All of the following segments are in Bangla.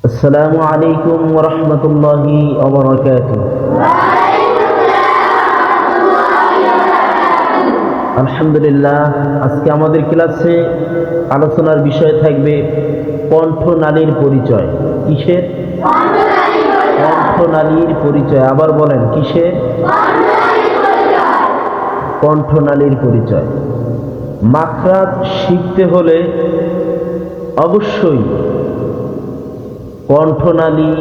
আসসালামু আলাইকুম ওয়া রাহমাতুল্লাহি ওয়া বারাকাতুহু। আলহামদুলিল্লাহ, আজকে আমাদের ক্লাসে আলোচনার বিষয় থাকবে কণ্ঠনালীর পরিচয়। কিসের? কণ্ঠনালীর পরিচয়। আবার বলেন, কিসের? কণ্ঠনালীর পরিচয়। মাখরাজ শিখতে হলে অবশ্যই কণ্ঠনালী,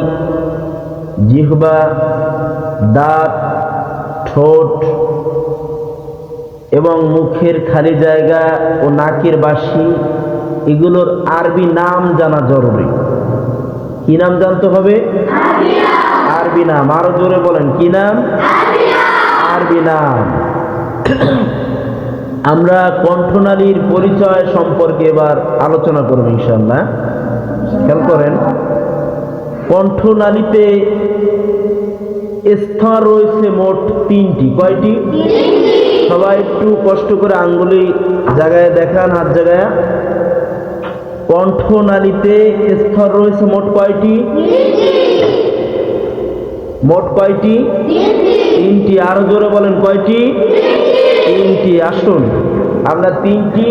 জিহ্বা, দাঁত, ঠোঁট এবং মুখের খালি জায়গা ও নাকের বাসি এগুলোর আরবি নাম জানা জরুরি। কি নাম জানতে হবে? আরবি নাম। আরো জোরে বলেন, কি নাম? আরবি নাম। আমরা কণ্ঠনালীর পরিচয় সম্পর্কে এবার আলোচনা করব ইনশাআল্লাহ। খেয়াল করেন, কণ্ঠনালীতে স্তর রয়েছে মোট তিনটি। কয়টি? সবাই একটু কষ্ট করে আঙ্গুলি জায়গায় দেখান, হাত জায়গায়। কণ্ঠনালীতে স্তর রয়েছে মোট কয়টি? মোট কয়টি? তিনটি। আরো জোরে বলেন, কয়টি? তিনটি। আসুন আমরা তিনটি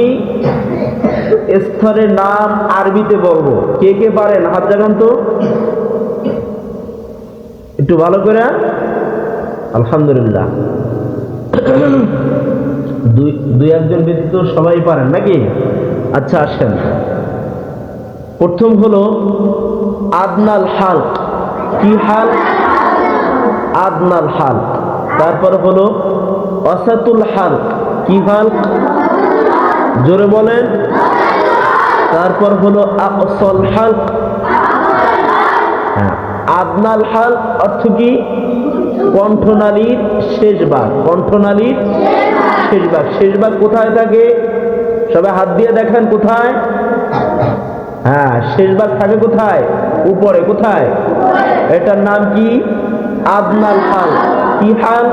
স্তরের নাম আরবিতে বলবো। কে কে পারেন হাত জাগান তো একটু ভালো করে। আলহামদুলিল্লাহ, দুই একজন ব্যতীত সবাই পারেন নাকি? আচ্ছা, আসেন। প্রথম হলো আদনাল হালক। কি হাল? আদনাল হালক। তারপর হলো ওয়াসাতুল হালক। কি হালক? জোরে বলেন। তারপর হলো আকসাল হালক। আদনাল হালক অর্থ কি? কণ্ঠনালীর শেষ ভাগ। কণ্ঠনালীর শেষ ভাগ। শেষ ভাগ কোথায় থাকে? সবাই হাত দিয়ে দেখেন কোথায়। হ্যাঁ, শেষ ভাগ থাকে কোথায়? উপরে। কোথায়? এটার নাম কি? আদনাল হালক। কি হাল?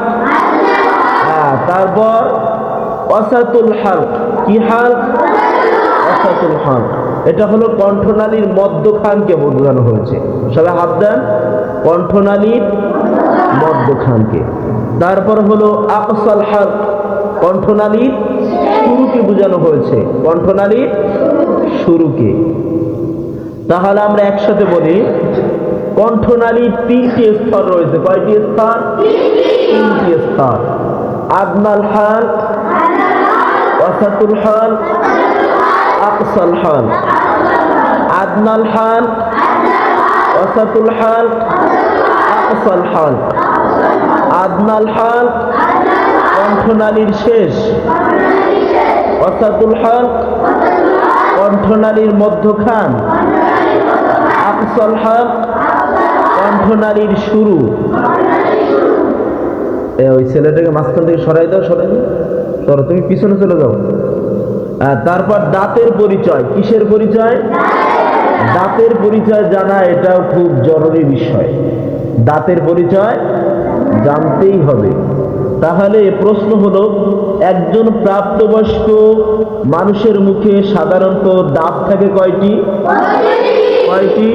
হ্যাঁ। তারপর ওয়াসাতুল হালক। কি হাল? ওয়াসাতুল হালক। এটা হলো কণ্ঠনালীর মধ্যখানকে বোঝানো হয়েছে। সবাই হাত দেন, কণ্ঠনালীর মধ্যখানকে। তারপর হলো আকসাল হালক, কণ্ঠনালীর শুরুকে বোঝানো হয়েছে। কণ্ঠনালীর শুরুকে। তাহলে আমরা একসাথে বলি, কণ্ঠনালীর তিনটি স্তর রয়েছে। কয়টি স্তর? তিনটি স্তর। আদনাল হালক, ওয়াসাতুল হালক, আকসাল হালক। আদনাল হালক, ওয়াসাতুল হালক, আকসাল হালক। আদনাল হালক কণ্ঠনালীর শেষ, ওয়াসাতুল হালক কণ্ঠনালীর মধ্যখান, আকসাল হালক কণ্ঠনালীর শুরু। ওই ছেলেটাকে মাঝখান থেকে সরাই দাও, সরাই দাও, সরো, তুমি পিছনে চলে যাও। তারপর দাঁতের পরিচয়। কিসের পরিচয়? দাঁতের পরিচয় জানা এটাও খুব জরুরি বিষয়। দাঁতের পরিচয় জানতেই হবে। তাহলে প্রশ্ন হলো, একজন প্রাপ্তবয়স্ক মানুষের মুখে সাধারণত দাঁত থাকে কয়টি? কয়টি?